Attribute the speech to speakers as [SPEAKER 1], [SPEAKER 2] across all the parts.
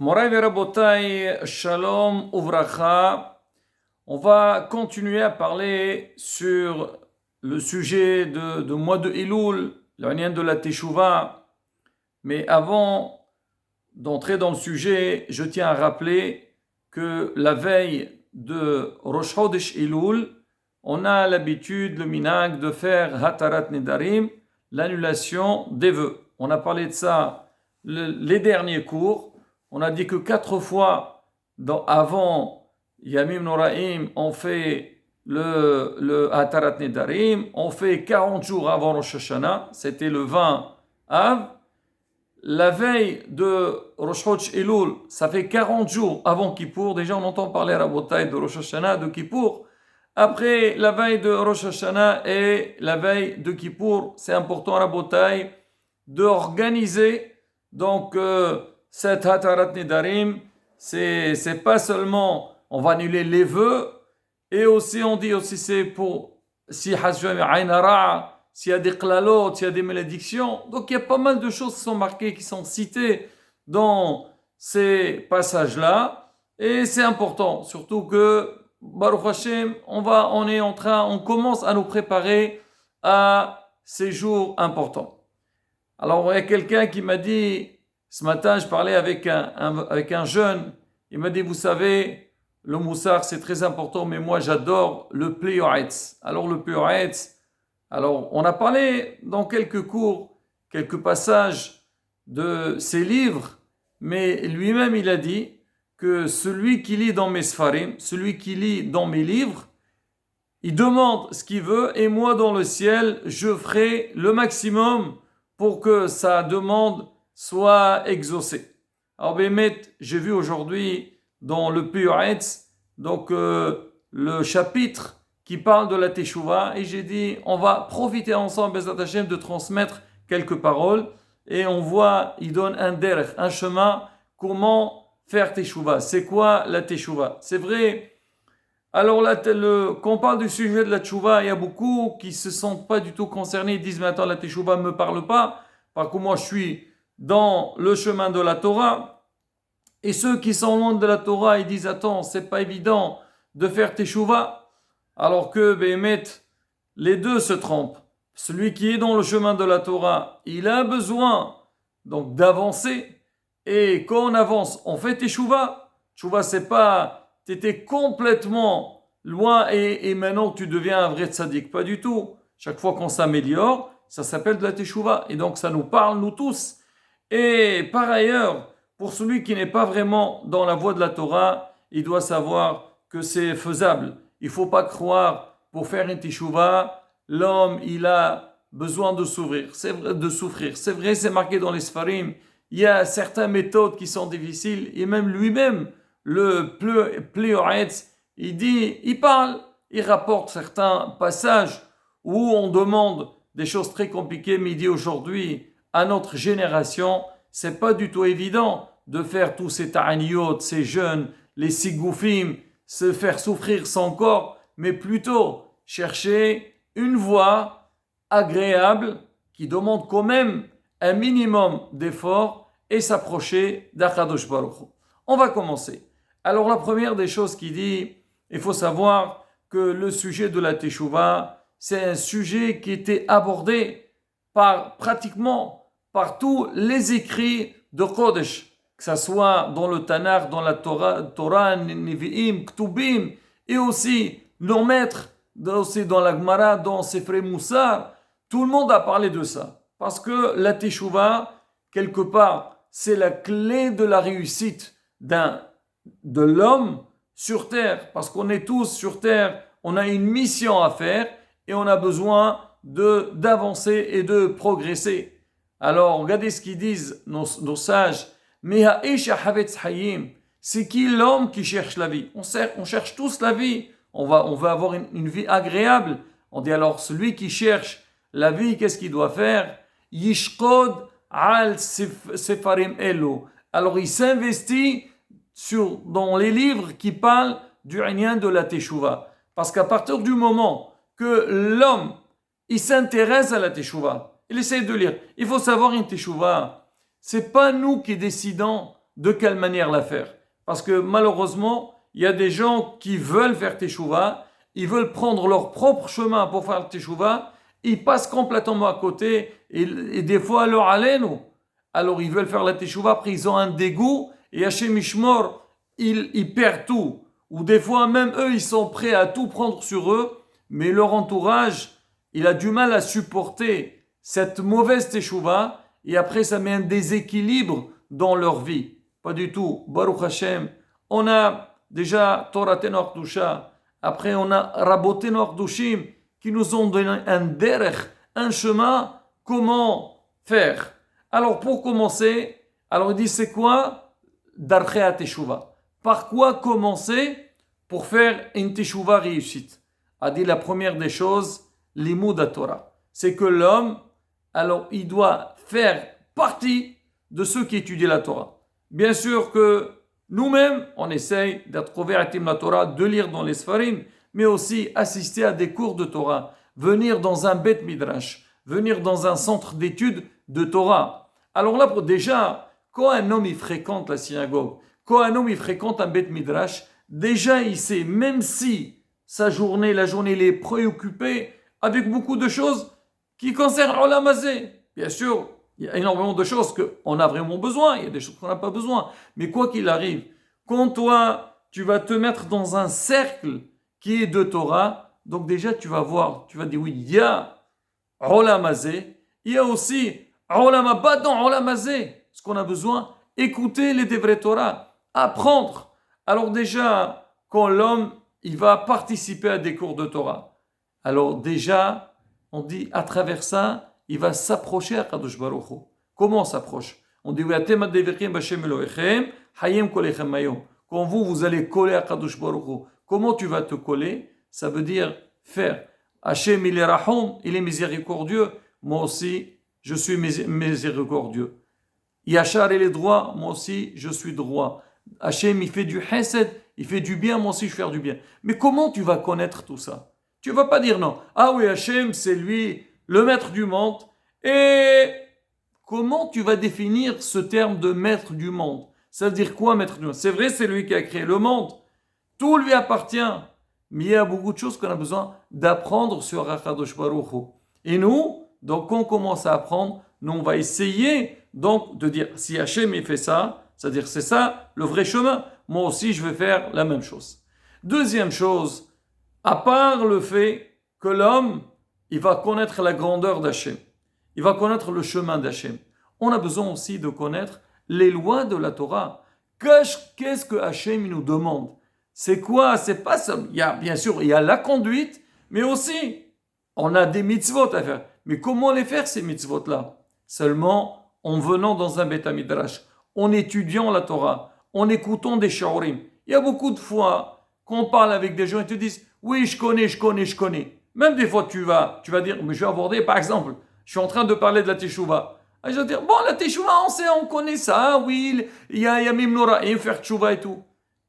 [SPEAKER 1] Moray Verabotai, Shalom Uvracha. On va continuer à parler sur le sujet de mois de Elul, l'année de la Teshuvah. Mais avant d'entrer dans le sujet, je tiens à rappeler que la veille de Rosh Chodesh Elul, on a l'habitude, le minhag, de faire Hatarat Nedarim, l'annulation des vœux. On a parlé de ça les derniers cours. On a dit que 4 fois avant Yamim Noraim, on fait le Hatarat Nedarim, on fait 40 jours avant Rosh Hashanah, c'était le 20 Av. La veille de Rosh Chodesh Elul, ça fait 40 jours avant Kippour. Déjà, on entend parler à Rabotai de Rosh Hashanah, de Kippour. Après la veille de Rosh Hashanah et la veille de Kippour, c'est important à Rabotai d'organiser donc cette Hatarat Nedarim. C'est pas seulement on va annuler les vœux, et aussi on dit aussi c'est pour si Hashem Ainara, s'il y a des klalot, s'il y a des malédictions. Donc il y a pas mal de choses qui sont marquées, qui sont citées dans ces passages-là, et c'est important, surtout que Baruch Hashem, on commence à nous préparer à ces jours importants. Alors il y a quelqu'un qui m'a dit, ce matin je parlais avec un jeune, il m'a dit, vous savez, le moussar c'est très important, mais moi j'adore le Pleyoretz. Alors le Pleyoretz, alors on a parlé dans quelques cours, quelques passages de ses livres, mais lui-même il a dit que celui qui lit dans mes sfarim, celui qui lit dans mes livres, il demande ce qu'il veut, et moi dans le ciel, je ferai le maximum pour que sa demande soit exaucée. Alors Bémet, j'ai vu aujourd'hui dans le Puretz, donc le chapitre qui parle de la Teshuvah, et j'ai dit, on va profiter ensemble, Bezat Hashem, de transmettre quelques paroles, et on voit, il donne un derech, un chemin, comment faire Teshuvah. C'est quoi la Teshuvah? C'est vrai. Alors là, quand on parle du sujet de la Teshuvah, il y a beaucoup qui ne se sentent pas du tout concernés, ils disent, mais attends, la Teshuvah ne me parle pas, parce que moi je suis dans le chemin de la Torah, et ceux qui sont loin de la Torah, ils disent, attends, c'est pas évident de faire Teshuvah, alors que, Béhémet, les deux se trompent. Celui qui est dans le chemin de la Torah, il a besoin donc d'avancer, et quand on avance, on fait Teshuvah. Teshuvah, c'est pas, t'étais complètement loin, et maintenant tu deviens un vrai tzaddik, pas du tout. Chaque fois qu'on s'améliore, ça s'appelle de la Teshuvah, et donc ça nous parle, nous tous. Et par ailleurs, pour celui qui n'est pas vraiment dans la voie de la Torah, il doit savoir que c'est faisable. Il ne faut pas croire, pour faire une Teshuvah, l'homme, il a besoin de souffrir. C'est vrai, c'est marqué dans les Sfarim. Il y a certaines méthodes qui sont difficiles, et même lui-même, le Pleyoretz, il parle, il rapporte certains passages où on demande des choses très compliquées, mais il dit aujourd'hui, à notre génération, c'est pas du tout évident de faire tous ces ta'aniyot, ces jeûnes, les sigoufim, se faire souffrir son corps, mais plutôt chercher une voie agréable qui demande quand même un minimum d'effort et s'approcher d'Akadosh Baruch Hu. On va commencer. Alors la première des choses qu'il dit, il faut savoir que le sujet de la Teshuvah, c'est un sujet qui était abordé pratiquement par tous les écrits de Kodesh, que ce soit dans le Tanakh, dans la Torah, Nevi'im, Ktubim, et aussi nos maîtres, aussi dans la Gemara, dans Sefre Moussar, tout le monde a parlé de ça. Parce que la Teshuvah, quelque part, c'est la clé de la réussite de l'homme sur terre. Parce qu'on est tous sur terre, on a une mission à faire, et on a besoin d'avancer et de progresser. Alors, regardez ce qu'ils disent nos sages. C'est qui l'homme qui cherche la vie? On cherche tous la vie. On veut avoir une vie agréable. On dit alors, celui qui cherche la vie, qu'est-ce qu'il doit faire? Yishkod al sefarim elo. Alors, il s'investit dans les livres qui parlent du règne de la Teshuvah. Parce qu'à partir du moment que l'homme, il s'intéresse à la Teshuvah, il essaie de lire. Il faut savoir une Teshuvah, c'est pas nous qui décidons de quelle manière la faire. Parce que malheureusement, il y a des gens qui veulent faire teshuva, ils veulent prendre leur propre chemin pour faire teshuva, ils passent complètement à côté et des fois leur alenu. Alors ils veulent faire la teshuva, après ils ont un dégoût et Hachem Mishmor, ils perdent tout. Ou des fois même eux, ils sont prêts à tout prendre sur eux, mais leur entourage, il a du mal à supporter cette mauvaise teshuva et après ça met un déséquilibre dans leur vie. Pas du tout. Baruch Hashem, on a déjà Torah Tenor Dusha, après on a Rabot Tenor Dushim qui nous ont donné un derech, un chemin, comment faire. Alors pour commencer, alors il dit c'est quoi Darchea Teshuva. Par quoi commencer pour faire une Teshuva réussite? A dit la première des choses, l'imoud à Torah. C'est que l'homme, alors il doit faire partie de ceux qui étudient la Torah. Bien sûr que nous-mêmes, on essaye d'être convertis à la Torah, de lire dans les Sfarim, mais aussi assister à des cours de Torah, venir dans un Bet Midrash, venir dans un centre d'études de Torah. Alors là, déjà, quand un homme il fréquente la synagogue, quand un homme il fréquente un Bet Midrash, déjà il sait, même si la journée il est préoccupé avec beaucoup de choses qui concernent Olam Hazé. Bien sûr, il y a énormément de choses qu'on a vraiment besoin, il y a des choses qu'on n'a pas besoin. Mais quoi qu'il arrive, quand toi, tu vas te mettre dans un cercle qui est de Torah, donc déjà tu vas voir, tu vas dire oui, il y a Olam Hazé, il y a aussi Olam Haba dans Olam Hazé. Ce qu'on a besoin, écouter les Devrei Torah, apprendre. Alors déjà, quand l'homme, il va participer à des cours de Torah, alors déjà, on dit à travers ça, il va s'approcher à Kadosh Baruch Hu. Comment on s'approche? On dit quand vous allez coller à Kadosh Baruch Hu. Comment tu vas te coller? Ça veut dire faire. Hachem, il est rahom, il est miséricordieux. Moi aussi, je suis miséricordieux. Yachar, il est droit. Moi aussi, je suis droit. Hachem, il fait du hesed, il fait du bien. Moi aussi, je fais du bien. Mais comment tu vas connaître tout ça? Tu ne vas pas dire non. Ah oui, Hachem, c'est lui, le maître du monde. Et comment tu vas définir ce terme de maître du monde? Ça veut dire quoi, maître du monde? C'est vrai, c'est lui qui a créé le monde. Tout lui appartient. Mais il y a beaucoup de choses qu'on a besoin d'apprendre sur Akadosh Baruch Hu. Et nous, donc, quand on commence à apprendre, nous, on va essayer donc de dire, si Hachem il fait ça, c'est-à-dire c'est ça le vrai chemin, moi aussi je vais faire la même chose. Deuxième chose, à part le fait que l'homme, il va connaître la grandeur d'Hachem, il va connaître le chemin d'Hachem, on a besoin aussi de connaître les lois de la Torah. Qu'est-ce que Hachem nous demande? C'est quoi? C'est pas ça. Bien sûr, il y a la conduite, mais aussi, on a des mitzvot à faire. Mais comment les faire, ces mitzvot-là? Seulement en venant dans un Beth Midrash, en étudiant la Torah, en écoutant des shiurim. Il y a beaucoup de fois qu'on parle avec des gens et te disent « Oui, je connais. » Même des fois, tu vas dire « Mais je vais aborder, par exemple, je suis en train de parler de la Teshuvah. » Et je vais dire « Bon, la Teshuvah, on connaît ça, oui, il y a Mimnora et faire Teshuvah et tout. »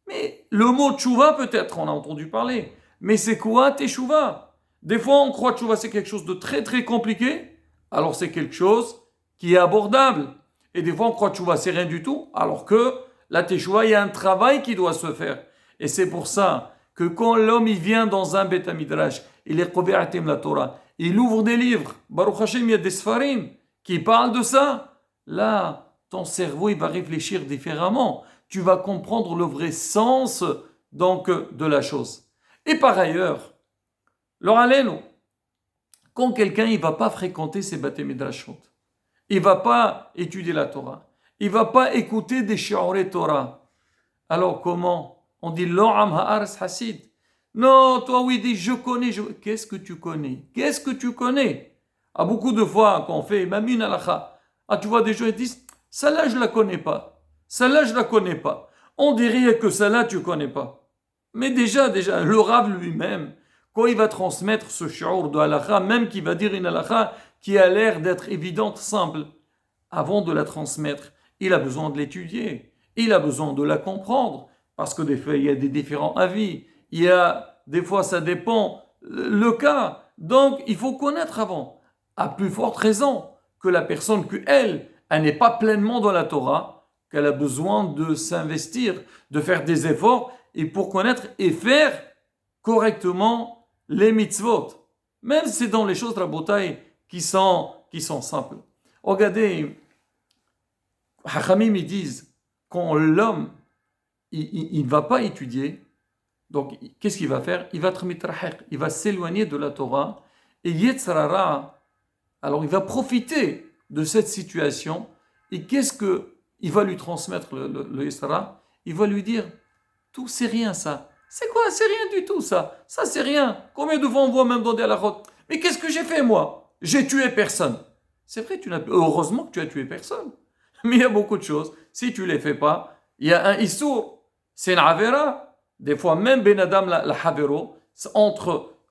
[SPEAKER 1] Mais le mot Teshuvah, peut-être, on a entendu parler. Mais c'est quoi Teshuvah? Des fois, on croit que Teshuvah, c'est quelque chose de très, très compliqué. Alors, c'est quelque chose qui est abordable. Et des fois, on croit que Teshuvah, c'est rien du tout. Alors que la Teshuvah, il y a un travail qui doit se faire. Et c'est pour ça que quand l'homme, il vient dans un Beth Midrash, il est Kove'atim la Torah, il ouvre des livres. Baruch Hashem, il y a des Sfarim qui parlent de ça. Là, ton cerveau, il va réfléchir différemment. Tu vas comprendre le vrai sens donc de la chose. Et par ailleurs, quand quelqu'un il va pas fréquenter ces Beth Midrashot, il va pas étudier la Torah, il va pas écouter des shiurei Torah. Alors comment? On dit l'oram ha'aretz hasid. Non, toi oui, dis je connais. Qu'est-ce que tu connais? Qu'est-ce que tu connais? À beaucoup de fois quand on fait même une halakha, tu vois des gens qui disent celle-là je la connais pas. Celle-là, je ne la connais pas. On dirait que celle-là, tu ne connais pas. Mais déjà, le Rav lui-même, quand il va transmettre ce shiur de halakha, même qu'il va dire une halakha qui a l'air d'être évidente, simple, avant de la transmettre, il a besoin de l'étudier. Il a besoin de la comprendre. Parce que des fois, il y a des différents avis. Des fois, ça dépend le cas. Donc, il faut connaître avant. À plus forte raison que la personne elle n'est pas pleinement dans la Torah, qu'elle a besoin de s'investir, de faire des efforts, et pour connaître et faire correctement les mitzvot. Même si c'est dans les choses, Rabotai, qui sont simples. Regardez, Hachamim, ils disent, quand l'homme, il ne va pas étudier, donc qu'est-ce qu'il va faire? Il va être mitrahiq, il va s'éloigner de la Torah, et Yetzrara, alors il va profiter de cette situation, et qu'est-ce qu'il va lui transmettre le Yetzrara? Il va lui dire, tout c'est rien ça. C'est quoi? C'est rien du tout ça. Ça c'est rien. Combien de fois on voit même dans des halakhot? Mais qu'est-ce que j'ai fait moi? J'ai tué personne. C'est vrai, heureusement que tu as tué personne. Mais il y a beaucoup de choses. Si tu ne les fais pas, il y a un issour. C'est une avera. Des fois même Ben Adam la havero,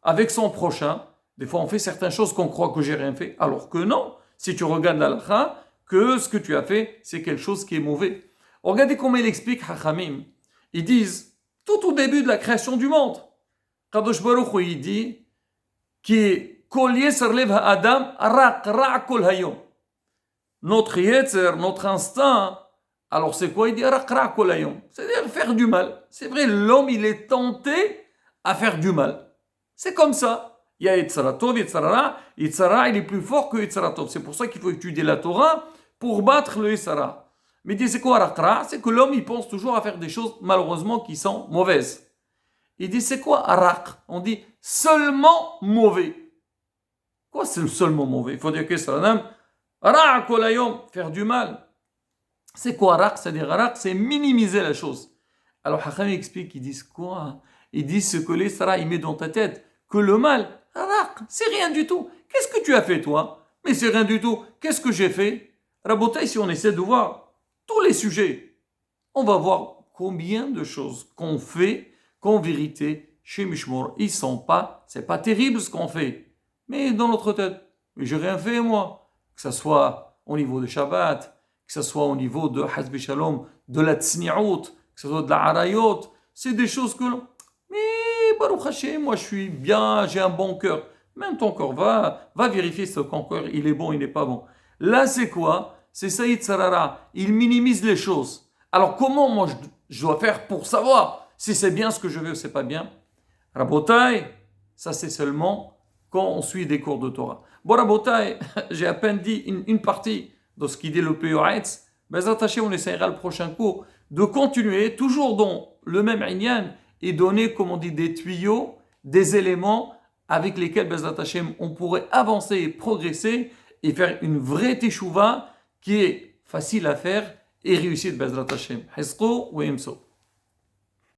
[SPEAKER 1] avec son prochain. Des fois on fait certaines choses qu'on croit que j'ai rien fait. Alors que non. Si tu regardes l'halakha, que ce que tu as fait, c'est quelque chose qui est mauvais. Regardez comment il explique Hachamim. Ils disent, tout au début de la création du monde, Kadosh Baruch Hu, il dit, qui kol yetzer lev ha'adam ra' kol hayom. Notre yetzer, notre instinct, alors c'est quoi? Il dit ra' kol hayom. C'est-à-dire faire du mal. C'est vrai, l'homme, il est tenté à faire du mal. C'est comme ça. Il y a Yetzara Tov, Yetzara Ra. Yetzara, il est plus fort que Yetzara Tov. C'est pour ça qu'il faut étudier la Torah pour battre le Yetzara. Mais il dit c'est quoi Arakra? C'est que l'homme il pense toujours à faire des choses malheureusement qui sont mauvaises. Il dit c'est quoi Arak? On dit seulement mauvais. Quoi c'est seulement mauvais? Il faut dire que c'est un Arak kolayom, faire du mal. C'est quoi Arak? C'est-à-dire Arak, c'est minimiser la chose. Alors Hacham explique, ils disent quoi? Ils disent ce que l'Isra il met dans ta tête, que le mal, Arak, c'est rien du tout. Qu'est-ce que tu as fait toi? Mais c'est rien du tout. Qu'est-ce que j'ai fait? Rabotai, si on essaie de voir tous les sujets, on va voir combien de choses qu'on fait qu'en vérité, chez Mishmor, c'est pas terrible ce qu'on fait. Mais dans notre tête, mais j'ai rien fait moi. Que ce soit au niveau de Shabbat, que ce soit au niveau de Hazbi Shalom, de la Tsni'out, que ce soit de la Harayot, c'est des choses que mais Baruch Hashem, moi je suis bien, j'ai un bon cœur. Même ton corps, va vérifier si ton cœur, il est bon, il n'est pas bon. Là, c'est quoi? C'est Saïd Sarara, il minimise les choses. Alors comment moi je dois faire pour savoir si c'est bien ce que je veux ou c'est pas bien? Rabotai, ça c'est seulement quand on suit des cours de Torah. Bon Rabotai, j'ai à peine dit une partie de ce qu'il dit le Peyoretz, mais attachez, on essaiera le prochain cours de continuer toujours dans le même inyan et donner, comme on dit, des tuyaux, des éléments avec lesquels Bezat Hashem, on pourrait avancer et progresser et faire une vraie teshuva qui est facile à faire et réussir Bezrat Hashem. Hezqo ou Yemso.